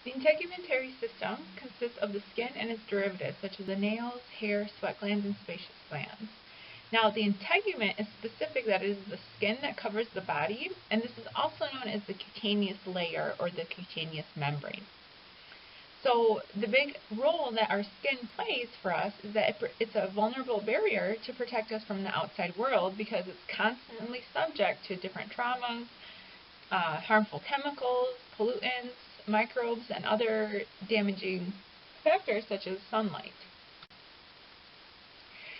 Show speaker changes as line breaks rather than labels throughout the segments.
The integumentary system consists of the skin and its derivatives, such as the nails, hair, sweat glands, and sebaceous glands. Now, the integument is specific, that is the skin that covers the body, and this is also known as the cutaneous layer or the cutaneous membrane. So the big role that our skin plays for us is that it's a vulnerable barrier to protect us from the outside world because it's constantly subject to different traumas, harmful chemicals, pollutants, microbes, and other damaging factors such as sunlight.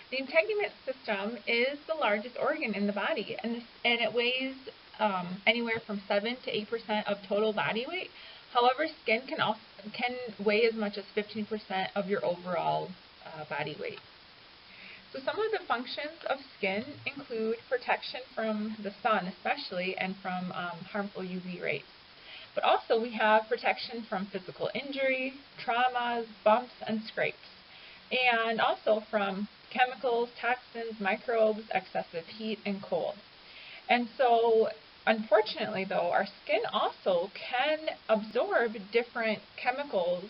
The integument system is the largest organ in the body, and it weighs anywhere from 7 to 8% of total body weight. However, skin can weigh as much as 15% of your overall body weight. So some of the functions of skin include protection from the sun especially and from harmful UV rays. But also we have protection from physical injury, traumas, bumps, and scrapes. And also from chemicals, toxins, microbes, excessive heat, and cold. And so unfortunately though, our skin also can absorb different chemicals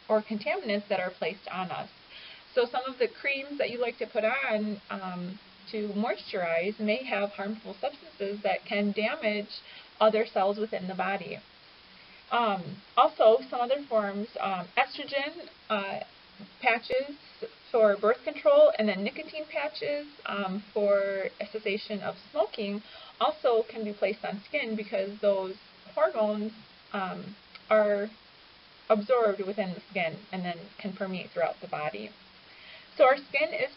or contaminants that are placed on us. So some of the creams that you like to put on to moisturize may have harmful substances that can damage other cells within the body. Also, some other forms, estrogen patches for birth control, and then nicotine patches for a cessation of smoking also can be placed on skin because those hormones are absorbed within the skin and then can permeate throughout the body. So our skin is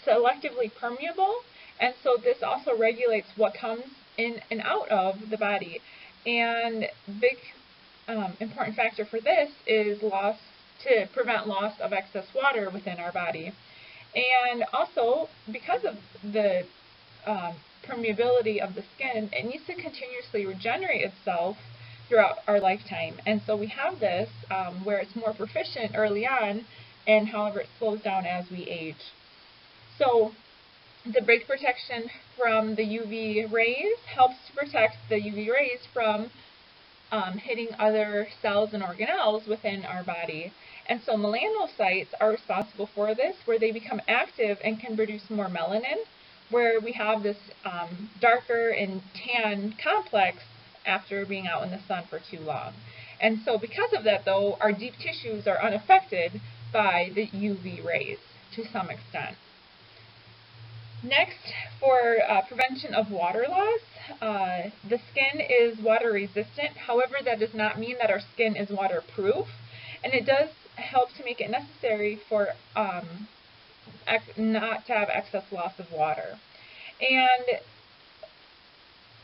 selectively permeable, and so this also regulates what comes in and out of the body. And big important factor for this is to prevent loss of excess water within our body. And also, because of the permeability of the skin, it needs to continuously regenerate itself throughout our lifetime. And so we have this where it's more proficient early on, and however it slows down as we age. So the big protection from the UV rays helps to protect the UV rays from hitting other cells and organelles within our body. And so melanocytes are responsible for this, where they become active and can produce more melanin, where we have this darker and tan complex after being out in the sun for too long. And so because of that, though, our deep tissues are unaffected by the UV rays to some extent. Next, for prevention of water loss, the skin is water resistant. However, that does not mean that our skin is waterproof, and it does help to make it necessary for not to have excess loss of water. And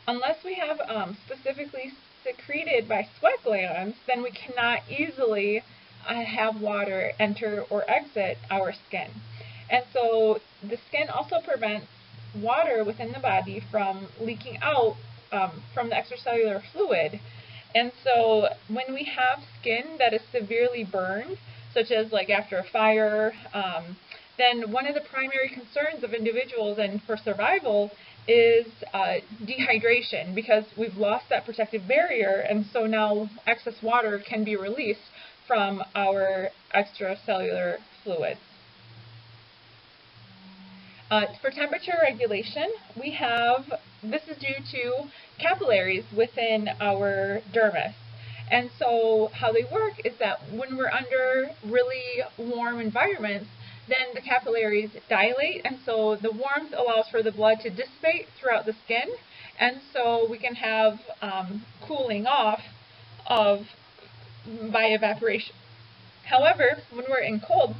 unless we have specifically secreted by sweat glands, then we cannot easily have water enter or exit our skin. And so the skin also prevents water within the body from leaking out from the extracellular fluid. And so when we have skin that is severely burned, such as like after a fire, then one of the primary concerns of individuals and for survival is dehydration, because we've lost that protective barrier, and so now excess water can be released from our extracellular fluids. For temperature regulation, this is due to capillaries within our dermis. And so how they work is that when we're under really warm environments, then the capillaries dilate, and so the warmth allows for the blood to dissipate throughout the skin, and so we can have cooling off by evaporation. However, when we're in cold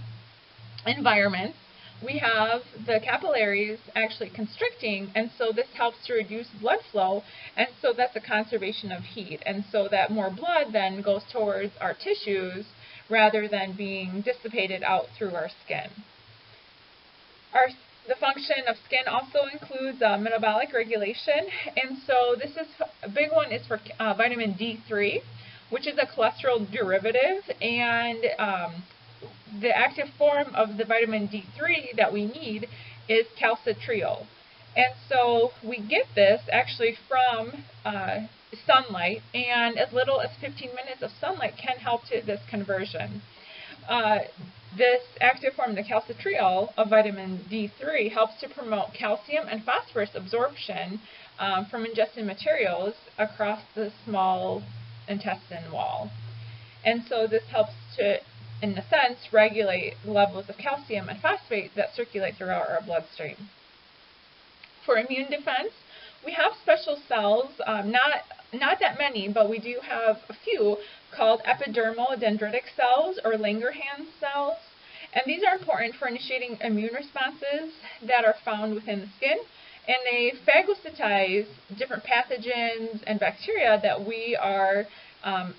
environments, we have the capillaries actually constricting, and so this helps to reduce blood flow, and so that's a conservation of heat, and so that more blood then goes towards our tissues rather than being dissipated out through our skin. The function of skin also includes metabolic regulation, and so this is a big one is for vitamin D3, which is a cholesterol derivative, and the active form of the vitamin D3 that we need is calcitriol. And so we get this actually from sunlight, and as little as 15 minutes of sunlight can help to this conversion. This active form, the calcitriol of vitamin D3, helps to promote calcium and phosphorus absorption from ingested materials across the small intestine wall. And so this helps to, in a sense, regulate levels of calcium and phosphate that circulate throughout our bloodstream. For immune defense, we have special cells, not that many, but we do have a few, called epidermal dendritic cells or Langerhans cells. And these are important for initiating immune responses that are found within the skin, and they phagocytize different pathogens and bacteria that we are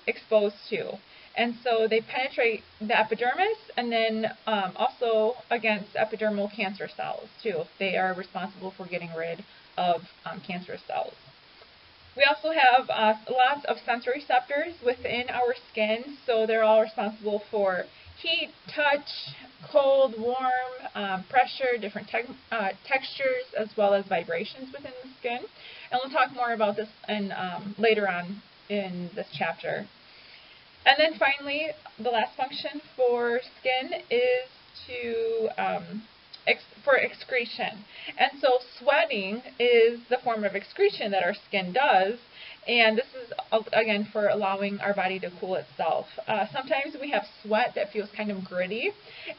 exposed to. And so they penetrate the epidermis, and then also against epidermal cancer cells too. They are responsible for getting rid of cancerous cells. We also have lots of sensory receptors within our skin, so they're all responsible for heat, touch, cold, warm, pressure, different textures, as well as vibrations within the skin. And we'll talk more about this later on in this chapter. And then finally, the last function for skin is for excretion. And so sweating is the form of excretion that our skin does, and this is, again, for allowing our body to cool itself. Sometimes we have sweat that feels kind of gritty,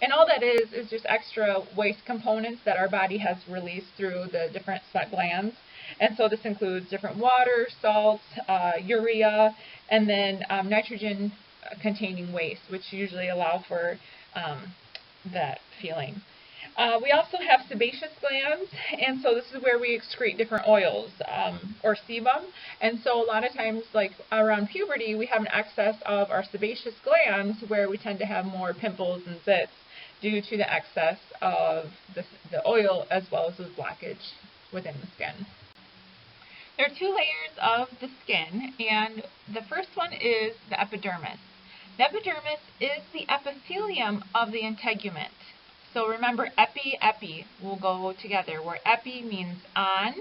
and all that is just extra waste components that our body has released through the different sweat glands. And so this includes different water, salts, urea, and then nitrogen-containing waste, which usually allow for that feeling. We also have sebaceous glands, and so this is where we excrete different oils, or sebum. And so a lot of times, like around puberty, we have an excess of our sebaceous glands where we tend to have more pimples and zits due to the excess of the oil as well as the blockage within the skin. There are two layers of the skin, and the first one is the epidermis. The epidermis is the epithelium of the integument. So remember, epi will go together, where epi means on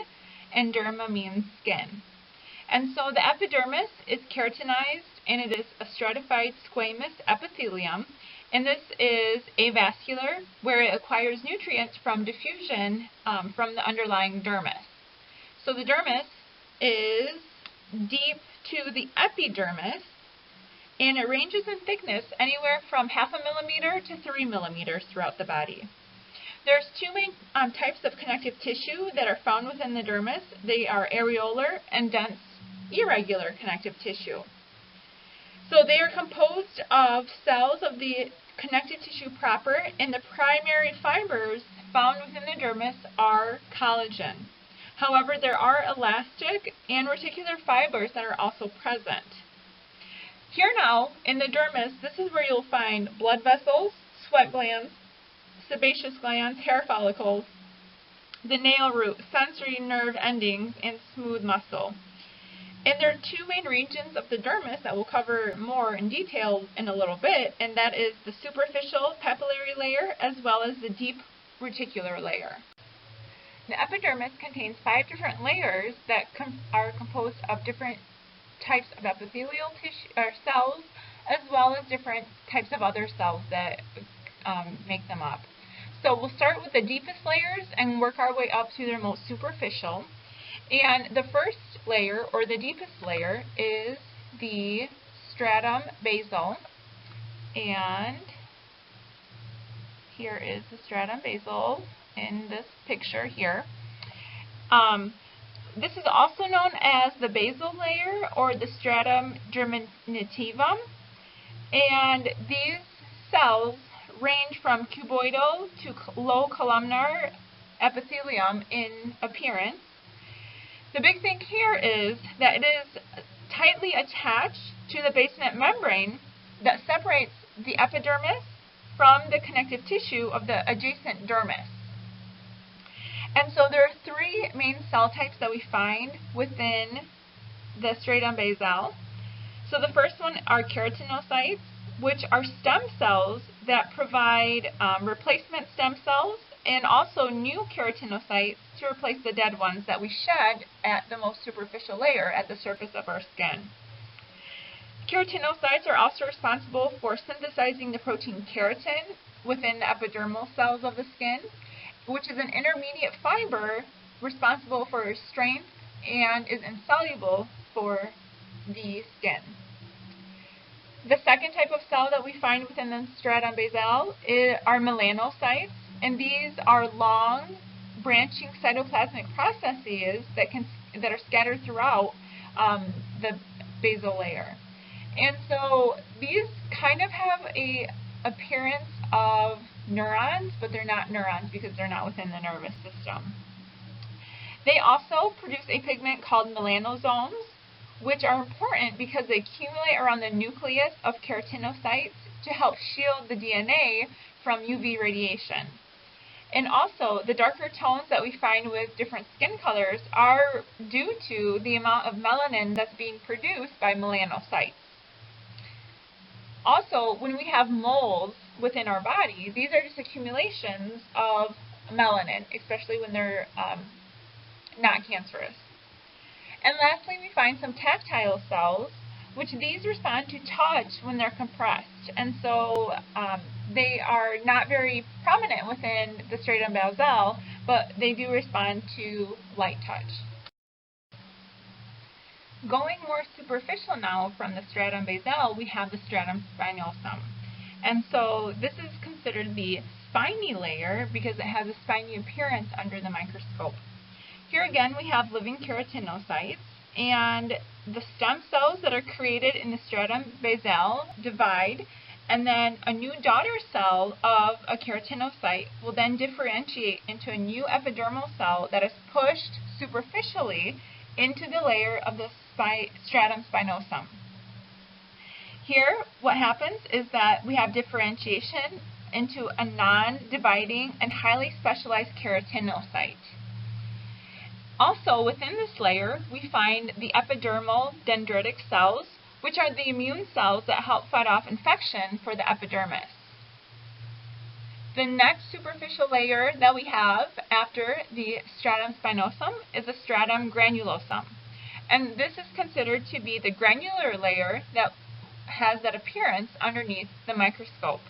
and derma means skin. And so the epidermis is keratinized, and it is a stratified squamous epithelium, and this is avascular, where it acquires nutrients from diffusion from the underlying dermis. So the dermis is deep to the epidermis, and it ranges in thickness anywhere from 0.5 millimeter to 3 millimeters throughout the body. There's two main types of connective tissue that are found within the dermis. They are areolar and dense irregular connective tissue. So they are composed of cells of the connective tissue proper, and the primary fibers found within the dermis are collagen. However, there are elastic and reticular fibers that are also present. Here now, in the dermis, this is where you'll find blood vessels, sweat glands, sebaceous glands, hair follicles, the nail root, sensory nerve endings, and smooth muscle. And there are two main regions of the dermis that we'll cover more in detail in a little bit, and that is the superficial papillary layer as well as the deep reticular layer. The epidermis contains 5 different layers that are composed of different types of epithelial tissue or cells, as well as different types of other cells that make them up. So we'll start with the deepest layers and work our way up to their most superficial. And the first layer, or the deepest layer, is the stratum basal. And here is the stratum basal in this picture here. This is also known as the basal layer or the stratum germinativum, and these cells range from cuboidal to low columnar epithelium in appearance. The big thing here is that it is tightly attached to the basement membrane that separates the epidermis from the connective tissue of the adjacent dermis. And so there are 3 main cell types that we find within the stratum basal. So the first one are keratinocytes, which are stem cells that provide replacement stem cells and also new keratinocytes to replace the dead ones that we shed at the most superficial layer at the surface of our skin. Keratinocytes are also responsible for synthesizing the protein keratin within the epidermal cells of the skin, which is an intermediate fiber responsible for strength and is insoluble for the skin. The second type of cell that we find within the stratum basale are melanocytes, and these are long branching cytoplasmic processes that are scattered throughout the basal layer. And so these kind of have a appearance of neurons, but they're not neurons because they're not within the nervous system. They also produce a pigment called melanosomes, which are important because they accumulate around the nucleus of keratinocytes to help shield the DNA from UV radiation. And also, the darker tones that we find with different skin colors are due to the amount of melanin that's being produced by melanocytes. Also, when we have moles within our body, these are just accumulations of melanin, especially when they're not cancerous. And lastly, we find some tactile cells, which these respond to touch when they're compressed. And so they are not very prominent within the stratum basale, but they do respond to light touch. Going more superficial now from the stratum basale, we have the stratum spinosum. And so this is considered the spiny layer because it has a spiny appearance under the microscope. Here again we have living keratinocytes, and the stem cells that are created in the stratum basale divide, and then a new daughter cell of a keratinocyte will then differentiate into a new epidermal cell that is pushed superficially into the layer of the stratum spinosum. Here, what happens is that we have differentiation into a non-dividing and highly specialized keratinocyte. Also, within this layer, we find the epidermal dendritic cells, which are the immune cells that help fight off infection for the epidermis. The next superficial layer that we have after the stratum spinosum is the stratum granulosum. And this is considered to be the granular layer that has that appearance underneath the microscope.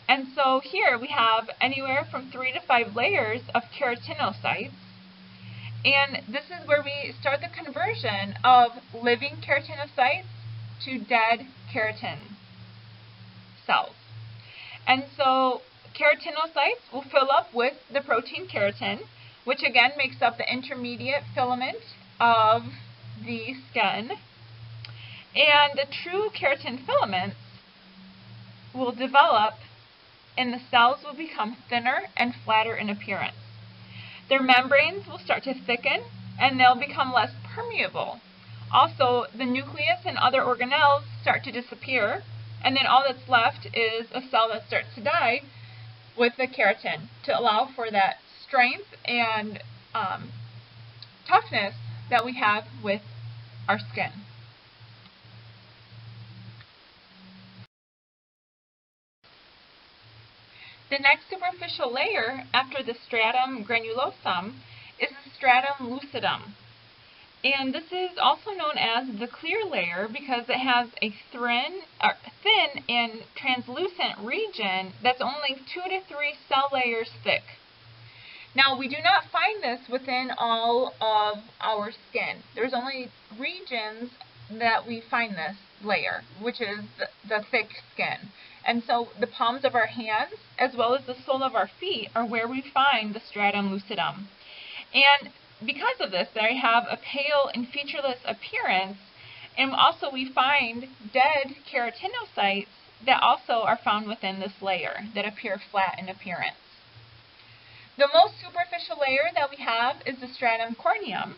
And so here we have anywhere from 3 to 5 layers of keratinocytes. And this is where we start the conversion of living keratinocytes to dead keratin cells. And so keratinocytes will fill up with the protein keratin, which again makes up the intermediate filament of the skin. And the true keratin filaments will develop, and the cells will become thinner and flatter in appearance. Their membranes will start to thicken, and they'll become less permeable. Also, the nucleus and other organelles start to disappear, and then all that's left is a cell that starts to die with the keratin to allow for that strength and toughness that we have with our skin. The next superficial layer after the stratum granulosum is the stratum lucidum. And this is also known as the clear layer because it has a thin and translucent region that's only 2 to 3 cell layers thick. Now, we do not find this within all of our skin. There's only regions that we find this layer, which is the thick skin. And so the palms of our hands, as well as the sole of our feet, are where we find the stratum lucidum. And because of this, they have a pale and featureless appearance, and also we find dead keratinocytes that also are found within this layer that appear flat in appearance. The most superficial layer that we have is the stratum corneum,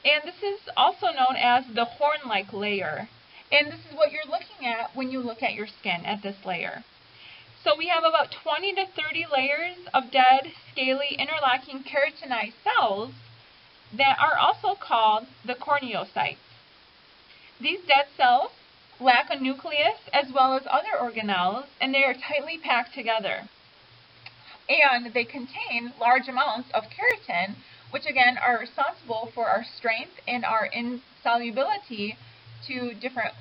and this is also known as the horn-like layer. And this is what you're looking at when you look at your skin at this layer. So we have about 20 to 30 layers of dead, scaly, interlocking keratinized cells that are also called the corneocytes. These dead cells lack a nucleus as well as other organelles, and they are tightly packed together. and they contain large amounts of keratin, which again are responsible for our strength and our insolubility to different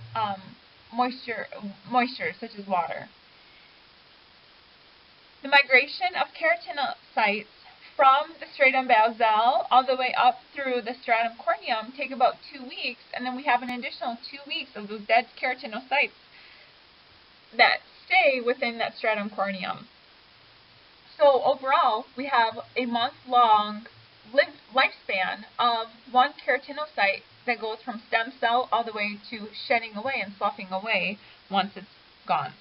moisture such as water. The migration of keratinocytes from the stratum basale all the way up through the stratum corneum take about 2 weeks, and then we have an additional 2 weeks of those dead keratinocytes that stay within that stratum corneum. So overall, we have a month-long lifespan of one keratinocyte that goes from stem cell all the way to shedding away and sloughing away once it's gone.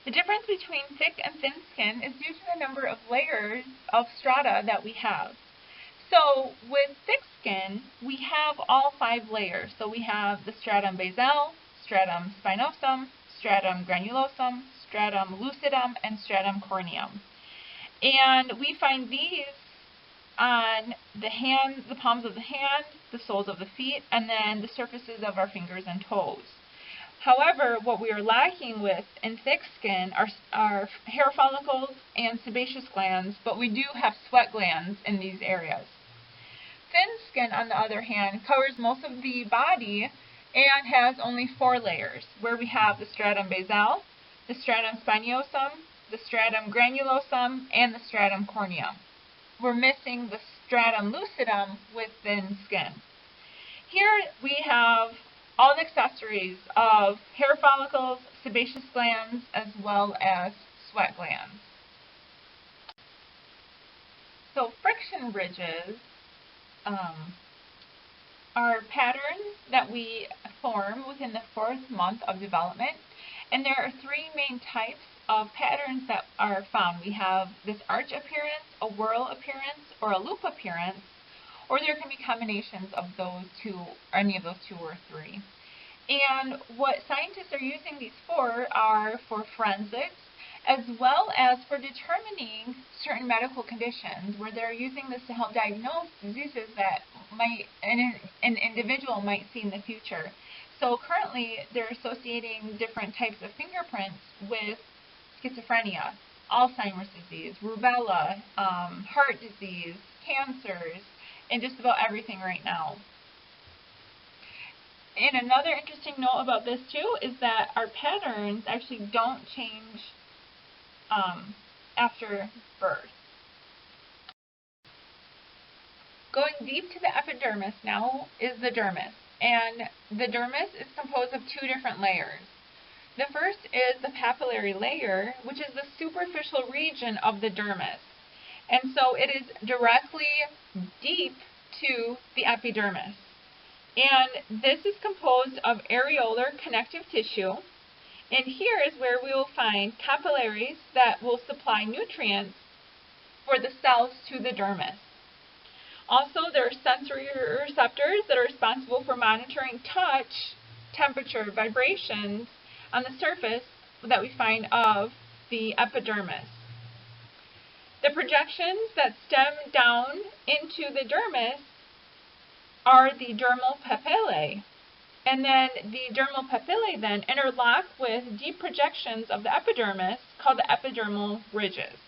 The difference between thick and thin skin is due to the number of layers of strata that we have. So with thick skin, we have all 5 layers. So we have the stratum basale, stratum spinosum, stratum granulosum, stratum lucidum, and stratum corneum. And we find these on the hand, the palms of the hand, the soles of the feet, and then the surfaces of our fingers and toes. However, what we are lacking with in thick skin are hair follicles and sebaceous glands, but we do have sweat glands in these areas. Thin skin, on the other hand, covers most of the body and has only 4 layers, where we have the stratum basale, the stratum spinosum, the stratum granulosum, and the stratum corneum. We're missing the stratum lucidum with thin skin. Here we have all the accessories of hair follicles, sebaceous glands, as well as sweat glands. So friction ridges are patterns that we form within the 4th month of development, and there are 3 main types of patterns that are found. We have this arch appearance, a whorl appearance, or a loop appearance, or there can be combinations of those 2, or any of those 2 or 3. And what scientists are using these for are for forensics, as well as for determining certain medical conditions, where they're using this to help diagnose diseases that an individual might see in the future. So currently, they're associating different types of fingerprints with schizophrenia, Alzheimer's disease, rubella, heart disease, cancers, and just about everything right now. And another interesting note about this too is that our patterns actually don't change after birth. Going deep to the epidermis now is the dermis. And the dermis is composed of 2 different layers. The first is the papillary layer, which is the superficial region of the dermis. And so it is directly deep to the epidermis. And this is composed of areolar connective tissue. And here is where we will find capillaries that will supply nutrients for the cells to the dermis. Also, there are sensory receptors that are responsible for monitoring touch, temperature, vibrations on the surface that we find of the epidermis. The projections that stem down into the dermis are the dermal papillae. And then the dermal papillae then interlock with deep projections of the epidermis called the epidermal ridges.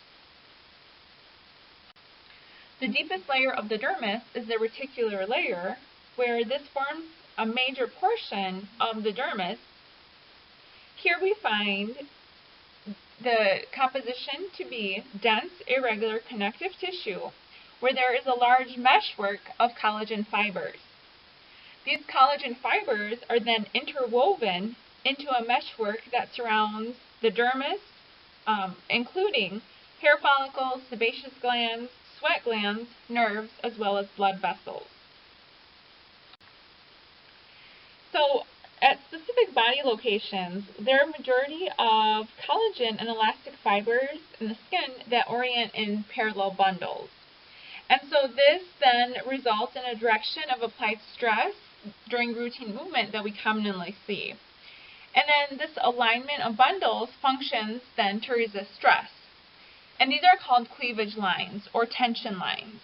The deepest layer of the dermis is the reticular layer, where this forms a major portion of the dermis. Here we find the composition to be dense, irregular connective tissue, where there is a large meshwork of collagen fibers. These collagen fibers are then interwoven into a meshwork that surrounds the dermis, including hair follicles, sebaceous glands, sweat glands, nerves, as well as blood vessels. So, at specific body locations, there are a majority of collagen and elastic fibers in the skin that orient in parallel bundles. And so this then results in a direction of applied stress during routine movement that we commonly see. And then this alignment of bundles functions then to resist stress. And these are called cleavage lines or tension lines.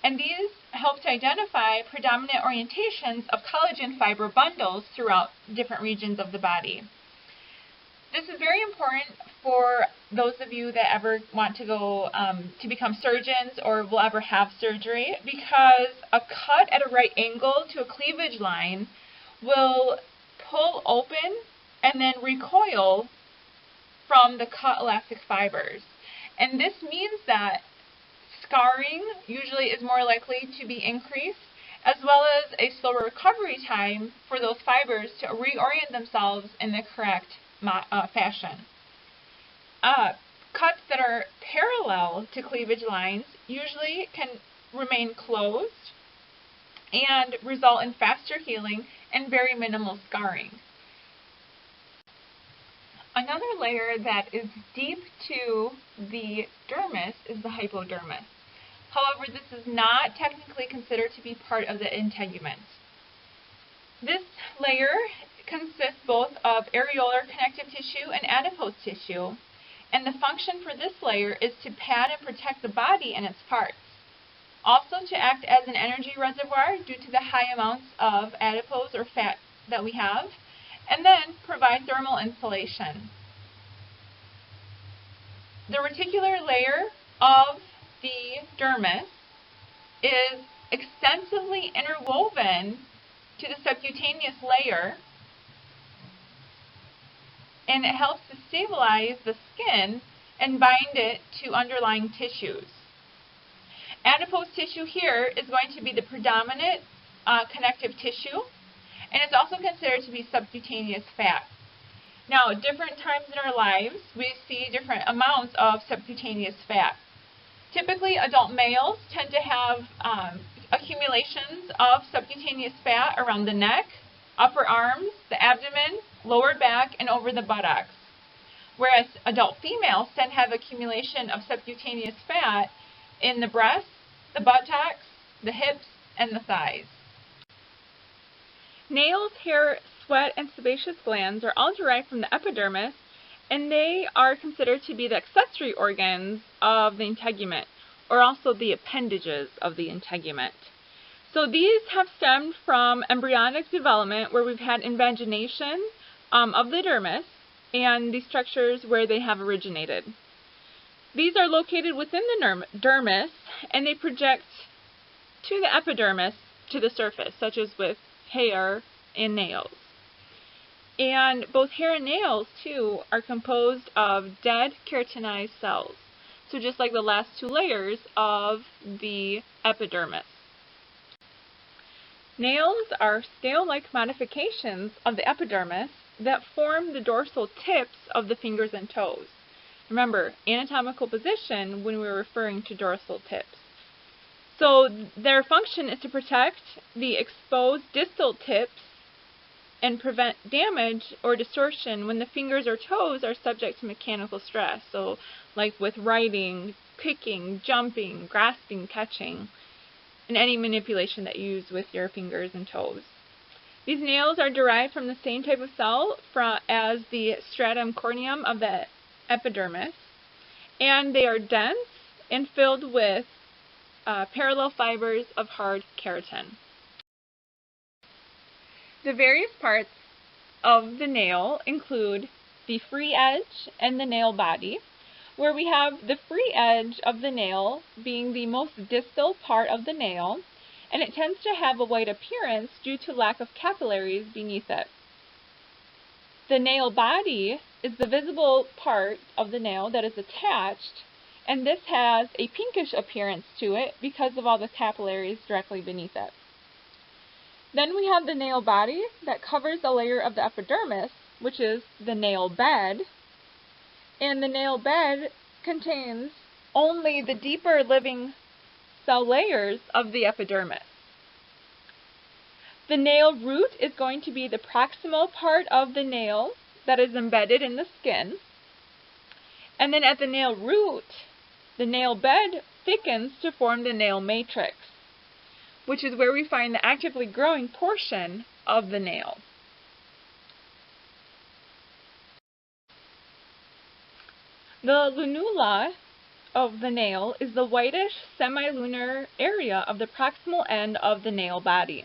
And these help to identify predominant orientations of collagen fiber bundles throughout different regions of the body. This is very important for those of you that ever want to go to become surgeons or will ever have surgery, because a cut at a right angle to a cleavage line will pull open and then recoil from the cut elastic fibers. And this means that scarring usually is more likely to be increased, as well as a slower recovery time for those fibers to reorient themselves in the correct fashion. Cuts that are parallel to cleavage lines usually can remain closed and result in faster healing and very minimal scarring. Another layer that is deep to the dermis is the hypodermis. However, this is not technically considered to be part of the integument. This layer consists both of areolar connective tissue and adipose tissue, and the function for this layer is to pad and protect the body and its parts. Also to act as an energy reservoir due to the high amounts of adipose or fat that we have, and then provide thermal insulation. The reticular layer of the dermis is extensively interwoven to the subcutaneous layer, and it helps to stabilize the skin and bind it to underlying tissues. Adipose tissue here is going to be the predominant connective tissue, and it's also considered to be subcutaneous fat. Now, at different times in our lives, we see different amounts of subcutaneous fat. Typically, adult males tend to have accumulations of subcutaneous fat around the neck, upper arms, the abdomen, lower back, and over the buttocks. Whereas adult females tend to have accumulation of subcutaneous fat in the breasts, the buttocks, the hips, and the thighs. Nails, hair, sweat, and sebaceous glands are all derived from the epidermis, and they are considered to be the accessory organs of the integument, or also the appendages of the integument. So these have stemmed from embryonic development, where we've had invagination of the dermis, and the structures where they have originated. These are located within the dermis, and they project to the epidermis to the surface, such as with hair and nails. And both hair and nails, too, are composed of dead keratinized cells. So just like the last two layers of the epidermis. Nails are scale-like modifications of the epidermis that form the dorsal tips of the fingers and toes. Remember, anatomical position when we're referring to dorsal tips. So their function is to protect the exposed distal tips and prevent damage or distortion when the fingers or toes are subject to mechanical stress. So like with writing, kicking, jumping, grasping, catching, and any manipulation that you use with your fingers and toes. These nails are derived from the same type of cell as the stratum corneum of the epidermis, and they are dense and filled with parallel fibers of hard keratin. The various parts of the nail include the free edge and the nail body, where we have the free edge of the nail being the most distal part of the nail, and it tends to have a white appearance due to lack of capillaries beneath it. The nail body is the visible part of the nail that is attached, and this has a pinkish appearance to it because of all the capillaries directly beneath it. Then we have the nail body that covers a layer of the epidermis, which is the nail bed, and the nail bed contains only the deeper living cell layers of the epidermis. The nail root is going to be the proximal part of the nail that is embedded in the skin, and then at the nail root, the nail bed thickens to form the nail matrix, which is where we find the actively growing portion of the nail. The lunula of the nail is the whitish semilunar area of the proximal end of the nail body.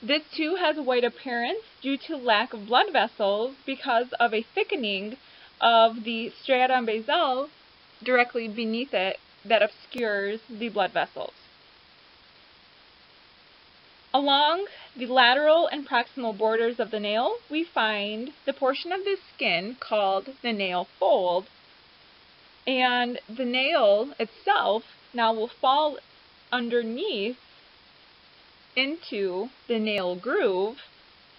This too has a white appearance due to lack of blood vessels because of a thickening of the stratum basale directly beneath it that obscures the blood vessels. Along the lateral and proximal borders of the nail, we find the portion of the skin called the nail fold, and the nail itself now will fall underneath into the nail groove,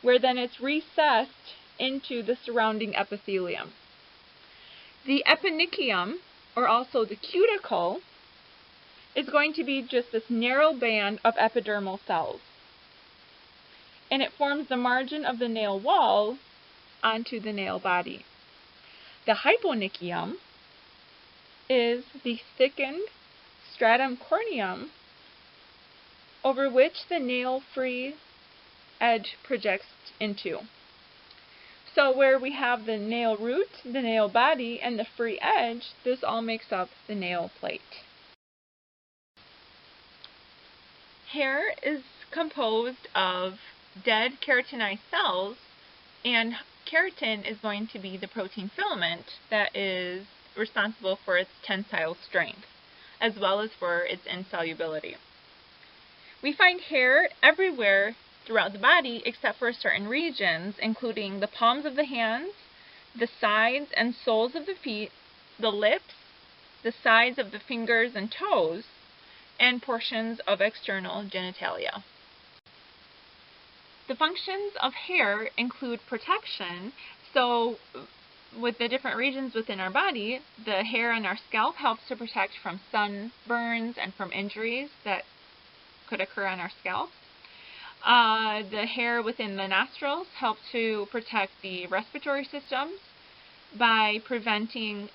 where then it's recessed into the surrounding epithelium. The eponychium, or also the cuticle, is going to be just this narrow band of epidermal cells, and it forms the margin of the nail wall onto the nail body. The hyponychium is the thickened stratum corneum over which the nail-free edge projects into. So where we have the nail root, the nail body, and the free edge, this all makes up the nail plate. Hair is composed of dead keratinized cells, and keratin is going to be the protein filament that is responsible for its tensile strength, as well as for its insolubility. We find hair everywhere throughout the body except for certain regions, including the palms of the hands, the sides and soles of the feet, the lips, the sides of the fingers and toes, and portions of external genitalia. The functions of hair include protection, so with the different regions within our body, the hair on our scalp helps to protect from sunburns and from injuries that could occur on our scalp. The hair within the nostrils help to protect the respiratory systems by preventing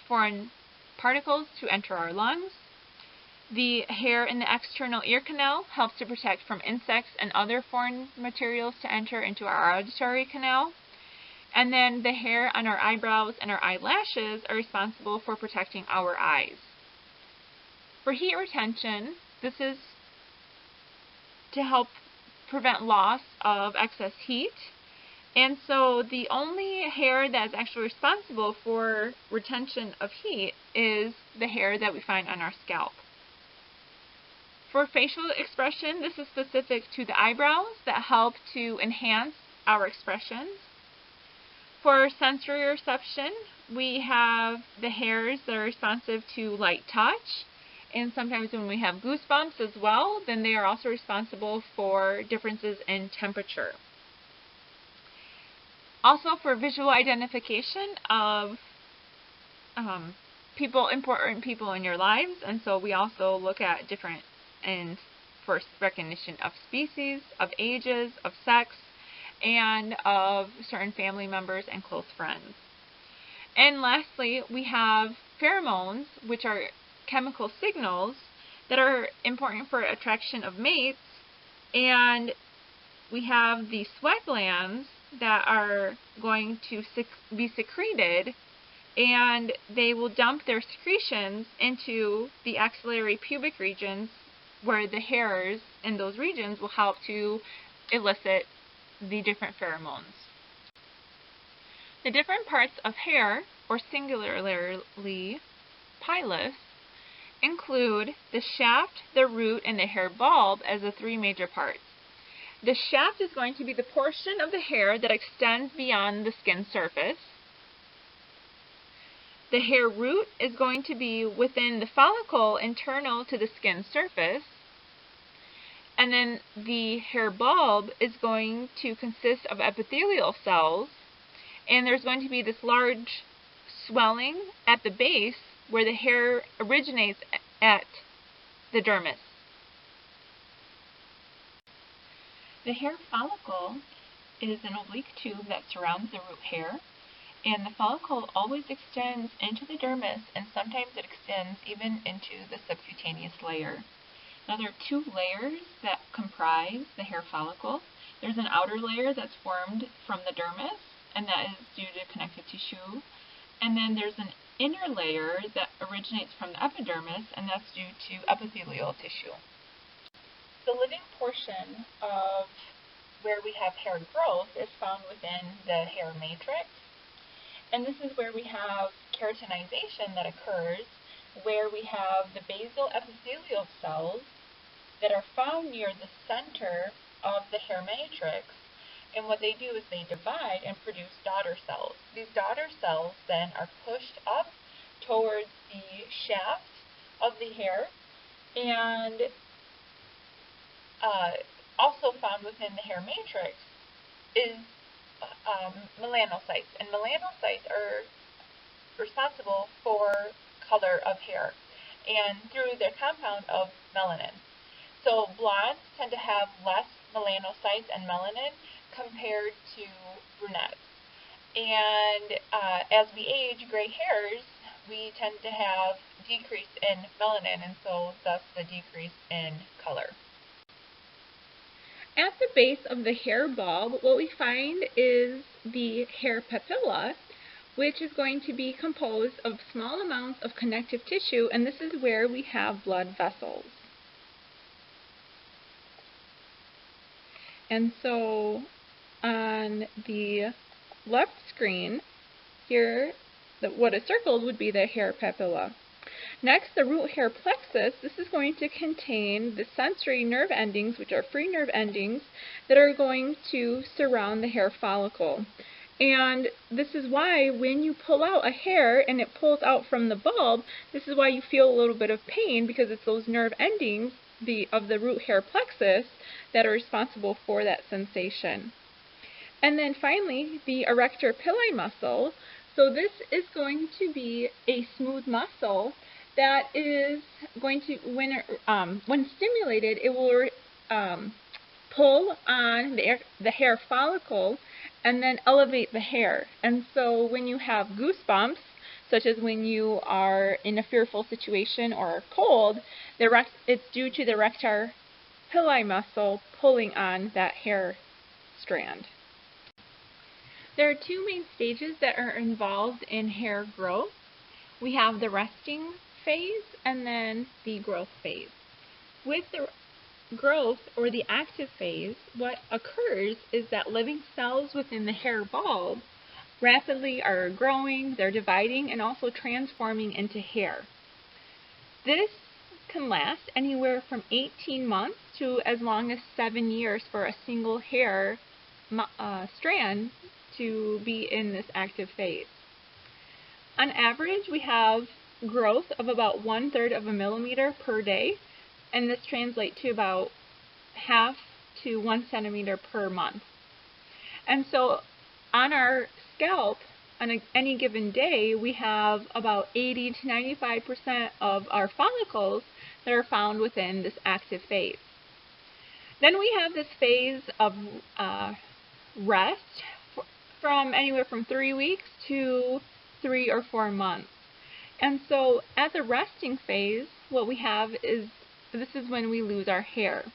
foreign particles to enter our lungs. The hair in the external ear canal helps to protect from insects and other foreign materials to enter into our auditory canal. And then the hair on our eyebrows and our eyelashes are responsible for protecting our eyes. For heat retention, this is to help prevent loss of excess heat. And so the only hair that's actually responsible for retention of heat is the hair that we find on our scalp. For facial expression, this is specific to the eyebrows that help to enhance our expressions. For sensory reception, we have the hairs that are responsive to light touch, and sometimes when we have goosebumps as well, then they are also responsible for differences in temperature. Also for visual identification of important people in your lives, and so we also look at different, and for recognition of species, of ages, of sex, and of certain family members and close friends. And lastly, we have pheromones, which are chemical signals that are important for attraction of mates, and we have the sweat glands that are going to be secreted, and they will dump their secretions into the axillary pubic regions, where the hairs in those regions will help to elicit the different pheromones. The different parts of hair, or singularly pilus, include the shaft, the root, and the hair bulb as the three major parts. The shaft is going to be the portion of the hair that extends beyond the skin surface. The hair root is going to be within the follicle internal to the skin surface. And then the hair bulb is going to consist of epithelial cells, and there's going to be this large swelling at the base where the hair originates at the dermis. The hair follicle is an oblique tube that surrounds the root hair, and the follicle always extends into the dermis, and sometimes it extends even into the subcutaneous layer. Now there are two layers that comprise the hair follicle. There's an outer layer that's formed from the dermis, and that is due to connective tissue. And then there's an inner layer that originates from the epidermis, and that's due to epithelial tissue. The living portion of where we have hair growth is found within the hair matrix. And this is where we have keratinization that occurs, where we have the basal epithelial cells that are found near the center of the hair matrix. And what they do is they divide and produce daughter cells. These daughter cells then are pushed up towards the shaft of the hair, and also found within the hair matrix is melanocytes. And melanocytes are responsible for color of hair, and through their compound of melanin. So blondes tend to have less melanocytes and melanin compared to brunettes. And as we age, gray hairs, we tend to have decrease in melanin, and so thus the decrease in color. At the base of the hair bulb, what we find is the hair papilla, which is going to be composed of small amounts of connective tissue, and this is where we have blood vessels. And so on the left screen here, what is circled would be the hair papilla. Next, the root hair plexus. This is going to contain the sensory nerve endings, which are free nerve endings, that are going to surround the hair follicle. And this is why when you pull out a hair and it pulls out from the bulb, this is why you feel a little bit of pain, because it's those nerve endings of the root hair plexus that are responsible for that sensation. And then finally, the erector pili muscle. So this is going to be a smooth muscle that is going to, when stimulated, it will pull on the hair follicle and then elevate the hair. And so when you have goosebumps, such as when you are in a fearful situation or are cold, it's due to the erector pili muscle pulling on that hair strand. There are two main stages that are involved in hair growth. We have the resting phase and then the growth phase. With the growth or the active phase, what occurs is that living cells within the hair bulb rapidly are growing, they're dividing, and also transforming into hair. This can last anywhere from 18 months to as long as 7 years for a single hair strand to be in this active phase. On average, we have growth of about 1/3 of a millimeter per day, and this translates to about 1/2 to 1 centimeter per month. And so on our scalp, on any given day, we have about 80 to 95% of our follicles that are found within this active phase. Then we have this phase of rest from anywhere from 3 weeks to 3 or 4 months. And so at the resting phase, what we have is, this is when we lose our hair.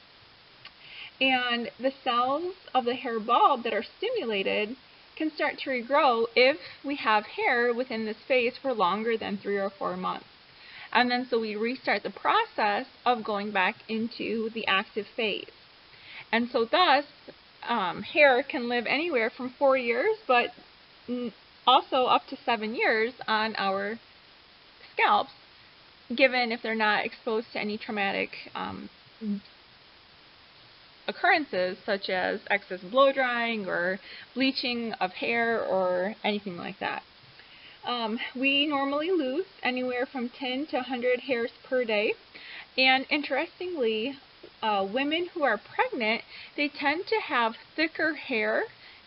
And the cells of the hair bulb that are stimulated can start to regrow if we have hair within this phase for longer than 3 or 4 months. And then so we restart the process of going back into the active phase. And so thus, hair can live anywhere from 4 years, but also up to 7 years on our scalps, given if they're not exposed to any traumatic occurrences such as excess blow drying or bleaching of hair or anything like that. We normally lose anywhere from 10 to 100 hairs per day, and interestingly, women who are pregnant, they tend to have thicker hair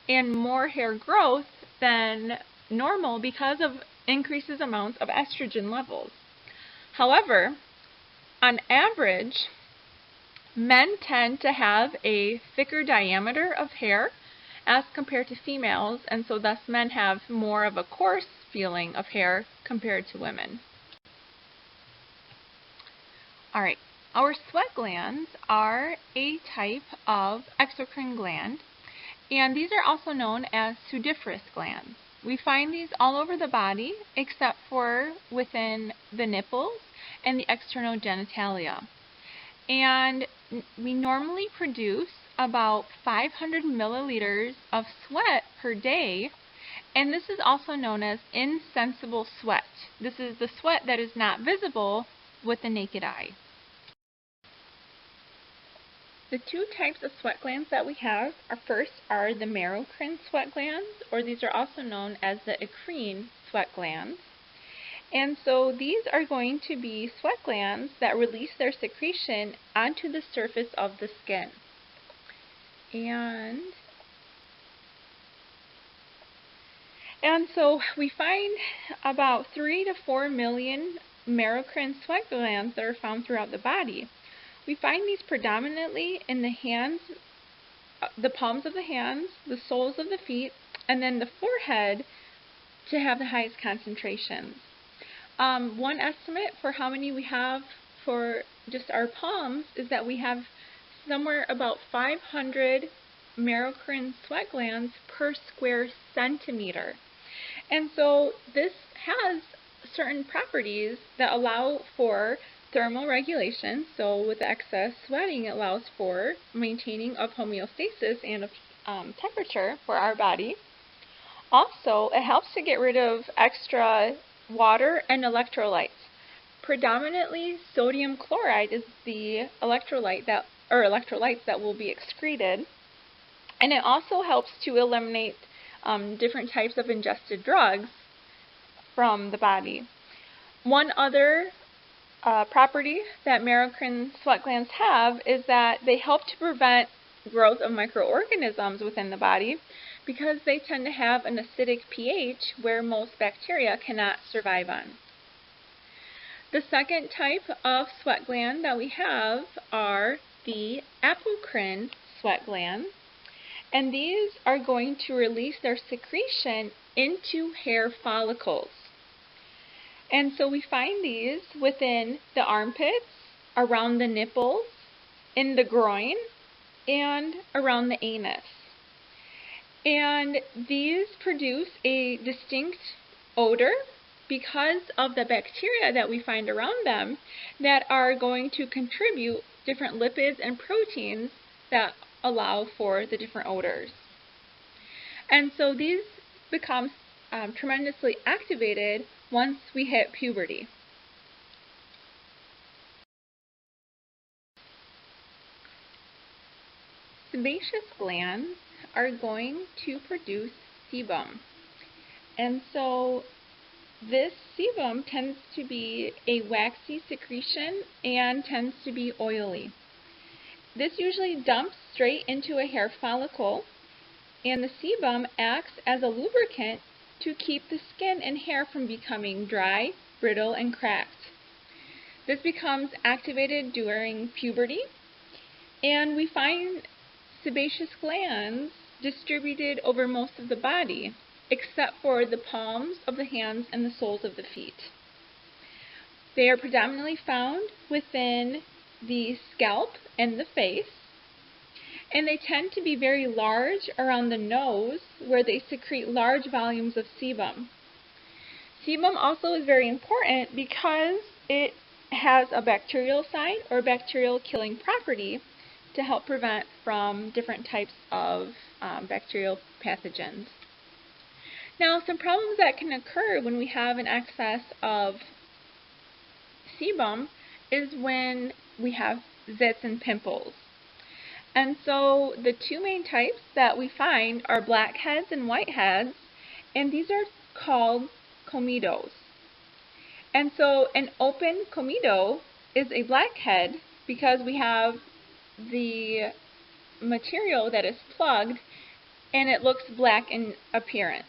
and more hair growth than normal because of increases amounts of estrogen levels. However, on average, men tend to have a thicker diameter of hair as compared to females, and so thus men have more of a coarse feeling of hair compared to women. Alright, our sweat glands are a type of exocrine gland, and these are also known as sudiferous glands. We find these all over the body except for within the nipples and the external genitalia. And we normally produce about 500 milliliters of sweat per day, and this is also known as insensible sweat. This is the sweat that is not visible with the naked eye. The two types of sweat glands that we have first are the merocrine sweat glands, or these are also known as the eccrine sweat glands. And so these are going to be sweat glands that release their secretion onto the surface of the skin. And so we find about 3 to 4 million merocrine sweat glands that are found throughout the body. We find these predominantly in the hands, the palms of the hands, the soles of the feet, and then the forehead to have the highest concentrations. One estimate for how many we have for just our palms is that we have somewhere about 500 merocrine sweat glands per square centimeter. And so this has certain properties that allow for thermal regulation. So with excess sweating, it allows for maintaining of homeostasis and of temperature for our body. Also, it helps to get rid of extra water and electrolytes. Predominantly, sodium chloride is the electrolytes that will be excreted, and it also helps to eliminate different types of ingested drugs from the body. One other property that merocrine sweat glands have is that they help to prevent growth of microorganisms within the body, because they tend to have an acidic pH where most bacteria cannot survive on. The second type of sweat gland that we have are the apocrine sweat glands, and these are going to release their secretion into hair follicles. And so we find these within the armpits, around the nipples, in the groin, and around the anus. And these produce a distinct odor because of the bacteria that we find around them that are going to contribute different lipids and proteins that allow for the different odors. And so these become tremendously activated once we hit puberty. Sebaceous glands are going to produce sebum. And so this sebum tends to be a waxy secretion and tends to be oily. This usually dumps straight into a hair follicle, and the sebum acts as a lubricant to keep the skin and hair from becoming dry, brittle, and cracked. This becomes activated during puberty, and we find sebaceous glands distributed over most of the body, except for the palms of the hands and the soles of the feet. They are predominantly found within the scalp and the face, and they tend to be very large around the nose, where they secrete large volumes of sebum. Sebum also is very important because it has a bacterial side or bacterial killing property to help prevent from different types of bacterial pathogens. Now, some problems that can occur when we have an excess of sebum is when we have zits and pimples. And so the two main types that we find are blackheads and whiteheads, and these are called comedos. And so an open comedo is a blackhead because we have the material that is plugged and it looks black in appearance.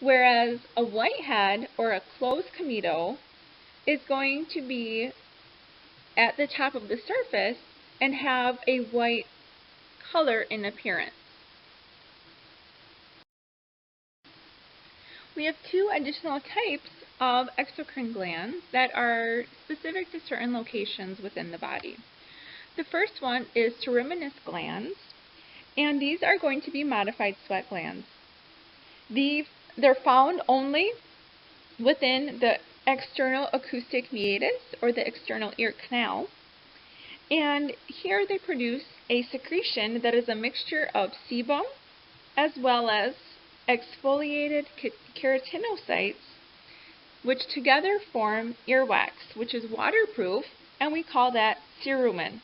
Whereas a whitehead or a closed comedo is going to be at the top of the surface and have a white color in appearance. We have two additional types of exocrine glands that are specific to certain locations within the body. The first one is dermis glands, and these are going to be modified sweat glands. They're found only within the external acoustic meatus, or the external ear canal, And here they produce a secretion that is a mixture of sebum as well as exfoliated keratinocytes, which together form earwax, which is waterproof, and we call that cerumen.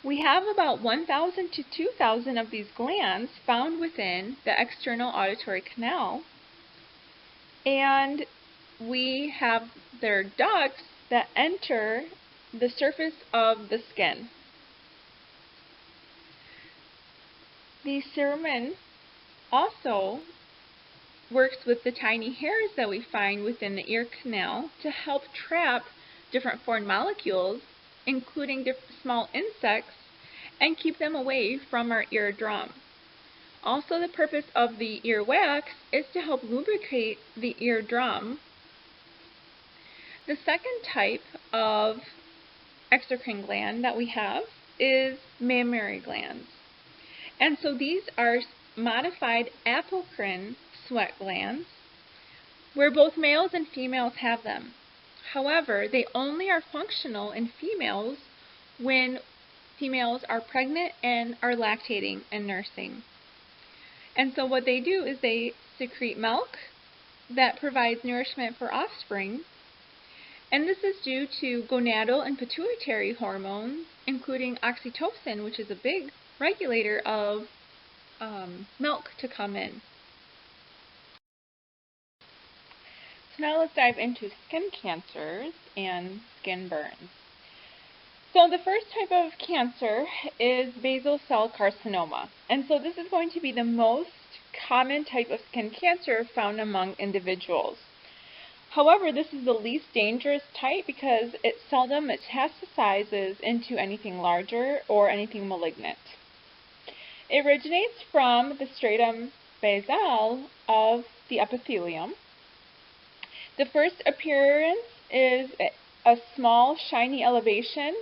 We have about 1,000 to 2,000 of these glands found within the external auditory canal, and we have their ducts that enter the surface of the skin. The cerumen also works with the tiny hairs that we find within the ear canal to help trap different foreign molecules, including small insects, and keep them away from our eardrum. Also, the purpose of the earwax is to help lubricate the eardrum. The second type of exocrine gland that we have is mammary glands. And so these are modified apocrine sweat glands, where both males and females have them. However, they only are functional in females when females are pregnant and are lactating and nursing. And so what they do is they secrete milk that provides nourishment for offspring, and this is due to gonadal and pituitary hormones, including oxytocin, which is a big regulator of milk to come in. So now let's dive into skin cancers and skin burns. So the first type of cancer is basal cell carcinoma. And so this is going to be the most common type of skin cancer found among individuals. However, this is the least dangerous type because it seldom metastasizes into anything larger or anything malignant. It originates from the stratum basal of the epithelium. The first appearance is a small, shiny elevation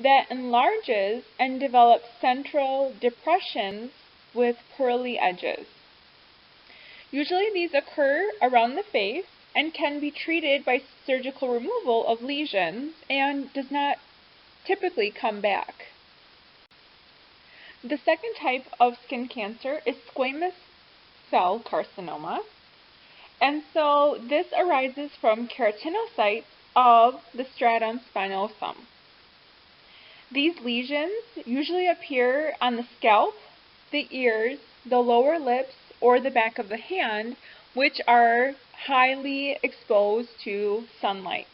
that enlarges and develops central depressions with pearly edges. Usually these occur around the face and can be treated by surgical removal of lesions and does not typically come back. The second type of skin cancer is squamous cell carcinoma, and so this arises from keratinocytes of the stratum spinosum. These lesions usually appear on the scalp, the ears, the lower lips, or the back of the hand, which are highly exposed to sunlight.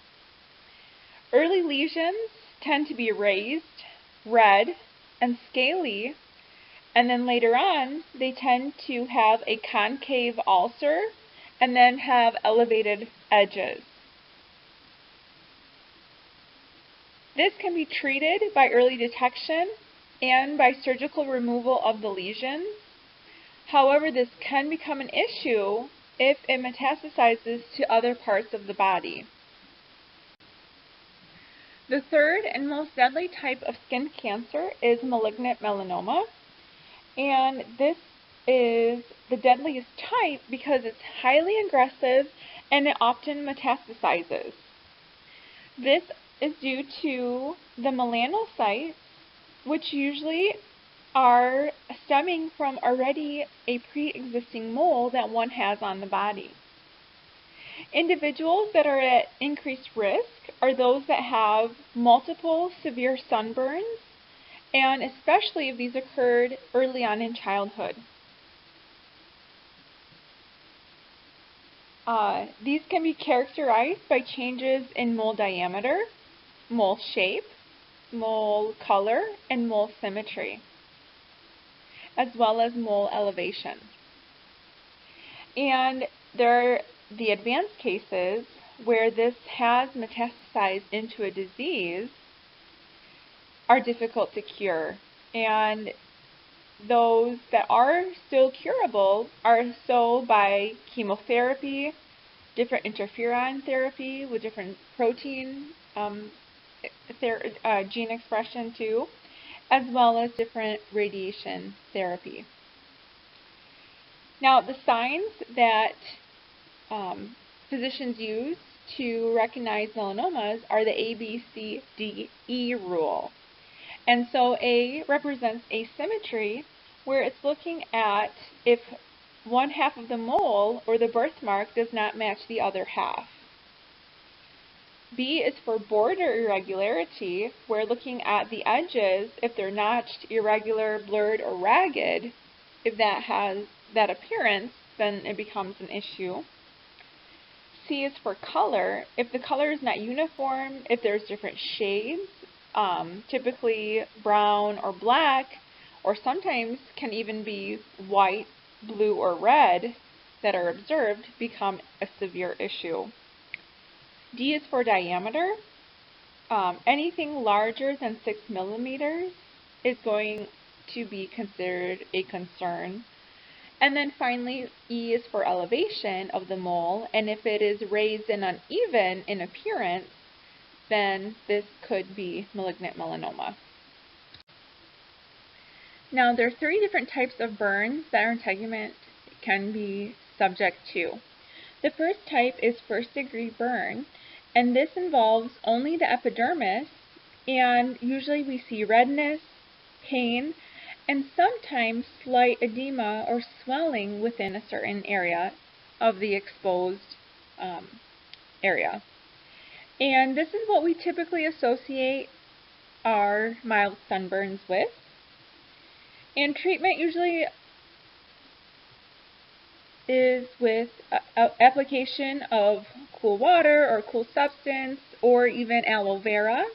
Early lesions tend to be raised, red, and scaly, and then later on they tend to have a concave ulcer and then have elevated edges. This can be treated by early detection and by surgical removal of the lesions. However, this can become an issue if it metastasizes to other parts of the body. The third and most deadly type of skin cancer is malignant melanoma, and this is the deadliest type because it's highly aggressive and it often metastasizes. This is due to the melanocytes, which usually are stemming from already a pre-existing mole that one has on the body. Individuals that are at increased risk are those that have multiple severe sunburns, and especially if these occurred early on in childhood. These can be characterized by changes in mole diameter, mole shape, mole color, and mole symmetry, as well as mole elevation. And there are the advanced cases where this has metastasized into a disease are difficult to cure, and those that are still curable are so by chemotherapy, different interferon therapy with different protein gene expression too, as well as different radiation therapy. Now, the signs that physicians use to recognize melanomas are the A, B, C, D, E rule. And so A represents asymmetry, where it's looking at if one half of the mole or the birthmark does not match the other half. B is for border irregularity, where looking at the edges, if they're notched, irregular, blurred, or ragged, if that has that appearance, then it becomes an issue. C is for color. If the color is not uniform, if there's different shades, typically brown or black, or sometimes can even be white, blue, or red that are observed, become a severe issue. D is for diameter. Anything larger than 6 millimeters is going to be considered a concern. And then finally, E is for elevation of the mole, and if it is raised and uneven in appearance, then this could be malignant melanoma. Now, there are 3 different types of burns that our integument can be subject to. The first type is first-degree burn, and this involves only the epidermis, and usually we see redness, pain, and sometimes slight edema or swelling within a certain area of the exposed area. And this is what we typically associate our mild sunburns with. And treatment usually is with application of cool water or cool substance or even aloe vera.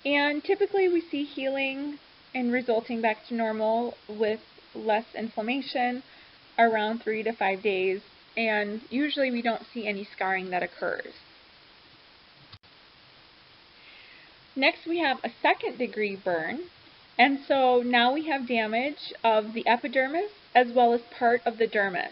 And typically we see healing and resulting back to normal with less inflammation around 3 to 5 days, and usually we don't see any scarring that occurs. Next we have a second-degree burn, and so now we have damage of the epidermis as well as part of the dermis.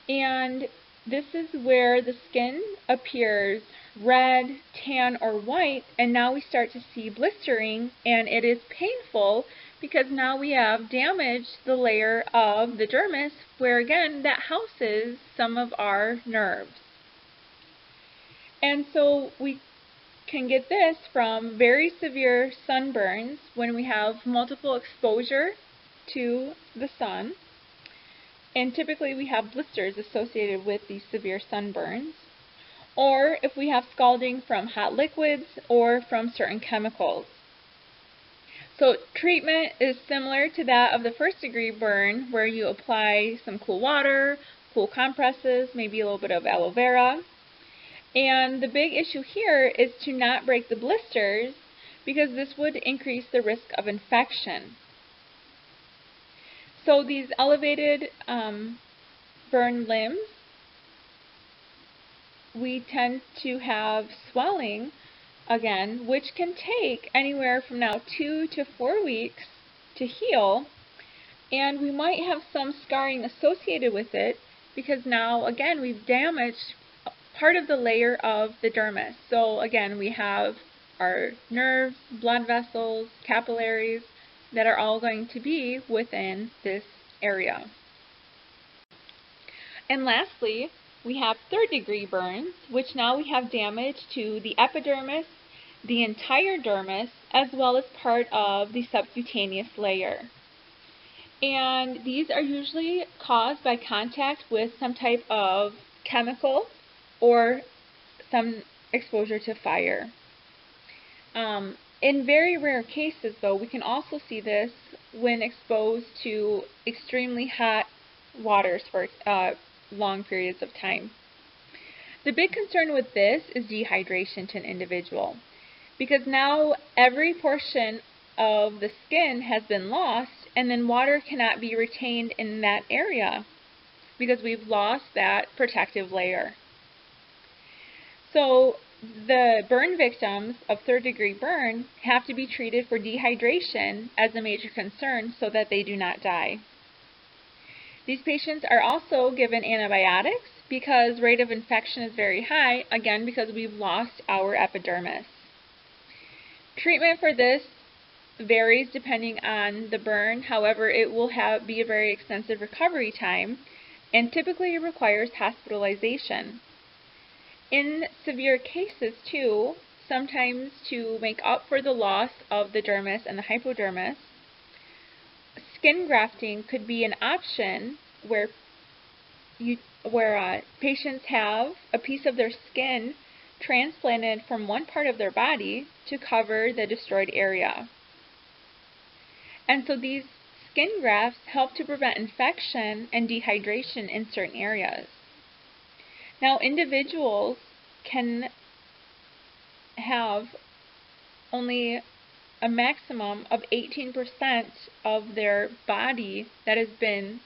And this is where the skin appears red, tan, or white, and now we start to see blistering, and it is painful because now we have damaged the layer of the dermis where, again, that houses some of our nerves. And so we can get this from very severe sunburns when we have multiple exposure to the sun. And typically we have blisters associated with these severe sunburns, or if we have scalding from hot liquids or from certain chemicals. So treatment is similar to that of the first-degree burn, where you apply some cool water, cool compresses, maybe a little bit of aloe vera. And the big issue here is to not break the blisters, because this would increase the risk of infection. So these elevated burn limbs, we tend to have swelling again, which can take anywhere from now 2 to 4 weeks to heal, and we might have some scarring associated with it because now again we've damaged part of the layer of the dermis. So again, we have our nerves, blood vessels, capillaries that are all going to be within this area. And lastly, we have third-degree burns, which now we have damage to the epidermis, the entire dermis, as well as part of the subcutaneous layer. And these are usually caused by contact with some type of chemical or some exposure to fire. In very rare cases, though, we can also see this when exposed to extremely hot waters for long periods of time. The big concern with this is dehydration to an individual, because now every portion of the skin has been lost, and then water cannot be retained in that area because we've lost that protective layer. So the burn victims of third-degree burn have to be treated for dehydration as a major concern so that they do not die. These patients are also given antibiotics because rate of infection is very high, again because we've lost our epidermis. Treatment for this varies depending on the burn. However, it will be a very extensive recovery time, and typically requires hospitalization. In severe cases, too, sometimes to make up for the loss of the dermis and the hypodermis, skin grafting could be an option where patients have a piece of their skin transplanted from one part of their body to cover the destroyed area. And so these skin grafts help to prevent infection and dehydration in certain areas. Now, individuals can have only a maximum of 18% of their body that has been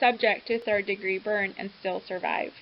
subject to third-degree burn and still survive.